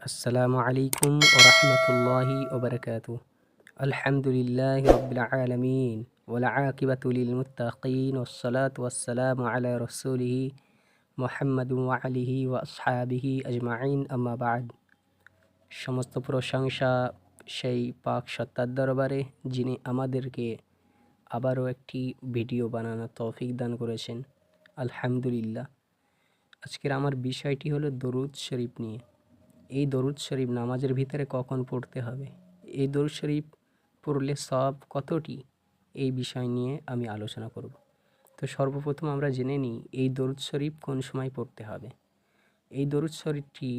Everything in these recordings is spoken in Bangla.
আসসালামু আলাইকুম ওয়া রাহমাতুল্লাহি ওয়া বারাকাতুহু। আলহামদুলিল্লাহি রাব্বিল আলামিন ওয়াল আকিবাতু লিল মুত্তাকিন ওয়াসসালাতু ওয়াসসালামু আলা রাসূলিহি মুহাম্মাদিন ওয়া আলিহি ওয়া আসহাবিহি আজমাইন, আম্মা বা'দ। সমস্ত প্রশংসা সেই পাক সত্তার দরবারে, যিনি আমাদেরকে আবারও একটি ভিডিও বানানোর তৌফিক দান করেছেন। আলহামদুলিল্লাহ। আজকের আমার বিষয়টি হলো দরুদ শরীফ নিয়ে। এই দরুদ শরীফ নামাজের ভিতরে কখন পড়তে হবে, এই দরুদ শরীফ পড়লে সওয়াব কতটি, এই বিষয় নিয়ে আমি আলোচনা করব। তো সর্বপ্রথম আমরা জেনে নিই এই দরুদ শরীফ কোন সময় পড়তে হবে। এই দরুদ শরীফটি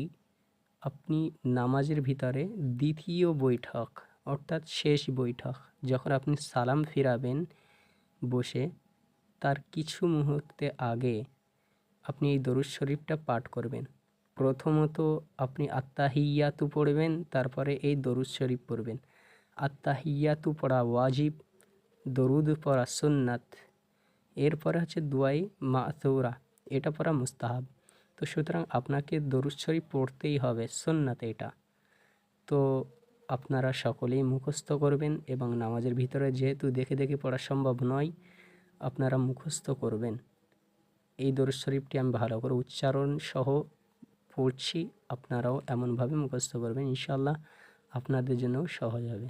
আপনি নামাজের ভিতরে দ্বিতীয় বৈঠক অর্থাৎ শেষ বৈঠক, যখন আপনি সালাম ফিরাবেন বসে, তার কিছু মুহূর্তে আগে আপনি এই দরুদ শরীফটা পাঠ করবেন। প্রথমত আপনি আত্তাহিয়াতু পড়বেন, তারপরে এই দরুদ শরীফ পড়বেন। আত্তাহিয়াতু পড়া ওয়াজিব, দরুদ পড়া সুন্নাত, এরপরে হচ্ছে দুয়াই মাসুরা, এটা পড়া মুস্তাহাব। তো সুতরাং আপনাকে দরুদ শরীফ পড়তেই হবে, সুন্নাত এটা। তো আপনারা সকলেই মুখস্থ করবেন এবং নামাজের ভিতরে যেহেতু দেখে দেখে পড়া সম্ভব নয়, আপনারা মুখস্থ করবেন। এই দরুদ শরীফটি আমি ভালো করে উচ্চারণ সহ পড়ছি, আপনারাও এমনভাবে মুখস্থ করবেন, ইনশাআল্লাহ আপনাদের জন্যও সহজ হবে।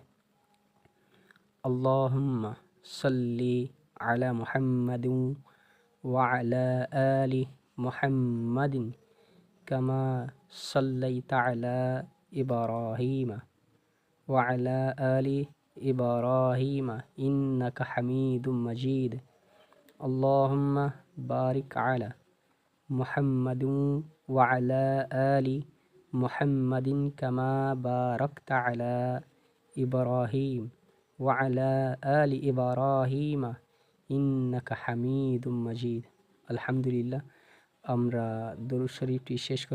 আল্লাহুম্মা সাল্লি আলা মুহাম্মাদিন ওয়া আলা আলি মুহাম্মাদিন কামা সাল্লাইতা আলা ইব্রাহিমা ওয়া আলা আলি ইব্রাহিমা ইন্নাকা হামিদুম মাজিদ। আল্লাহুম্মা বারিক আলা মুহাম্মাদিন ওয়া আলা আলি মুহাম্মাদিন কামা বারাকতা আলা ইব্রাহিম ওয়া আলা আলি ইব্রাহিম ইন্নাকা হামিদুম মাজিদ। আলহামদুলিল্লাহ। আমরা দরুদ শরীফটি শেষ